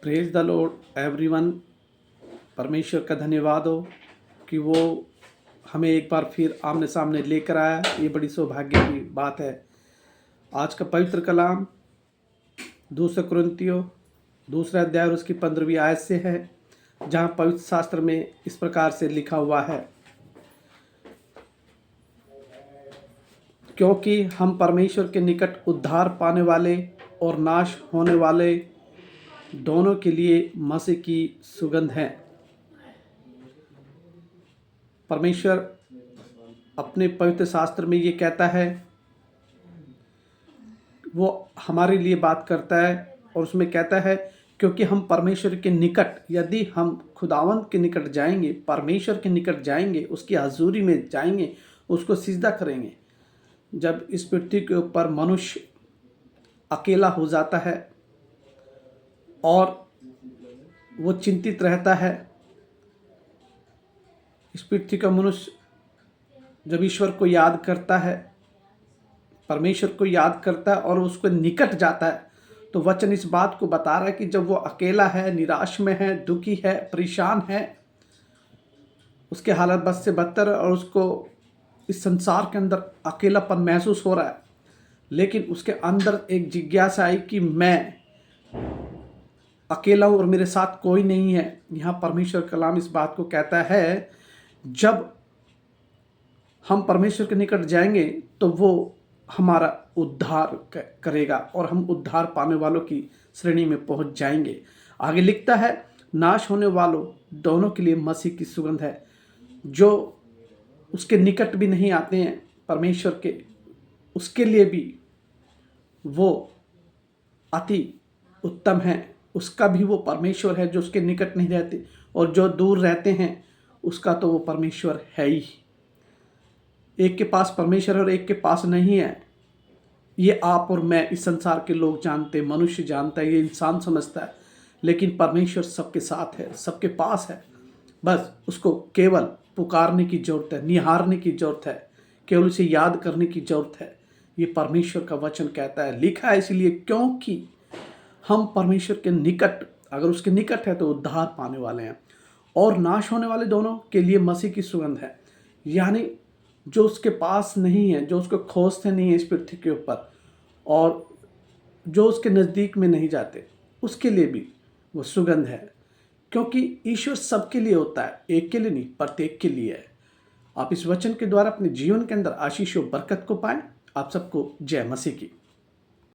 Praise the Lord everyone. परमेश्वर का धन्यवाद हो कि वो हमें एक बार फिर आमने सामने लेकर आया। ये बड़ी सौभाग्य की बात है। आज का पवित्र कलाम 2 कुरिन्थियों 2 अध्याय और उसकी 15वीं आयत से है, जहाँ पवित्र शास्त्र में इस प्रकार से लिखा हुआ है, क्योंकि हम परमेश्वर के निकट उद्धार पाने वाले और नाश होने वाले दोनों के लिए मसीह की सुगंध है। परमेश्वर अपने पवित्र शास्त्र में ये कहता है, वो हमारे लिए बात करता है और उसमें कहता है क्योंकि हम परमेश्वर के निकट, यदि हम खुदावंत के निकट जाएंगे, परमेश्वर के निकट जाएंगे, उसकी हजूरी में जाएंगे, उसको सिजदा करेंगे। जब इस पृथ्वी के ऊपर मनुष्य अकेला हो जाता है और वो चिंतित रहता है, इस पृथ्वी का मनुष्य जब ईश्वर को याद करता है, परमेश्वर को याद करता है और उसको निकट जाता है, तो वचन इस बात को बता रहा है कि जब वो अकेला है, निराश में है, दुखी है, परेशान है, उसके हालत बद से बदतर है और उसको इस संसार के अंदर अकेलापन महसूस हो रहा है, लेकिन उसके अंदर एक जिज्ञासा आई कि मैं अकेला हूँ और मेरे साथ कोई नहीं है। यहाँ परमेश्वर कलाम इस बात को कहता है, जब हम परमेश्वर के निकट जाएंगे तो वो हमारा उद्धार करेगा और हम उद्धार पाने वालों की श्रेणी में पहुंच जाएंगे। आगे लिखता है, नाश होने वालों दोनों के लिए मसीह की सुगंध है। जो उसके निकट भी नहीं आते हैं परमेश्वर के, उसके लिए भी वो अति उत्तम है। उसका भी वो परमेश्वर है जो उसके निकट नहीं रहते, और जो दूर रहते हैं उसका तो वो परमेश्वर है ही। एक के पास परमेश्वर है और एक के पास नहीं है। ये आप और मैं, इस संसार के लोग जानते, मनुष्य जानता है, ये इंसान समझता है, लेकिन परमेश्वर सबके साथ है, सबके पास है। बस उसको केवल पुकारने की ज़रूरत है, निहारने की ज़रूरत है, केवल उसे याद करने की ज़रूरत है। ये परमेश्वर का वचन कहता है। लिखा है इसलिए क्योंकि हम परमेश्वर के निकट, अगर उसके निकट है तो उद्धार पाने वाले हैं, और नाश होने वाले दोनों के लिए मसीह की सुगंध है। यानी जो उसके पास नहीं है, जो उसको खोजते नहीं है इस पृथ्वी के ऊपर, और जो उसके नज़दीक में नहीं जाते, उसके लिए भी वो सुगंध है। क्योंकि ईश्वर सबके लिए होता है, एक के लिए नहीं, प्रत्येक के लिए है। आप इस वचन के द्वारा अपने जीवन के अंदर आशीष और बरकत को पाएं। आप सबको जय मसीह की।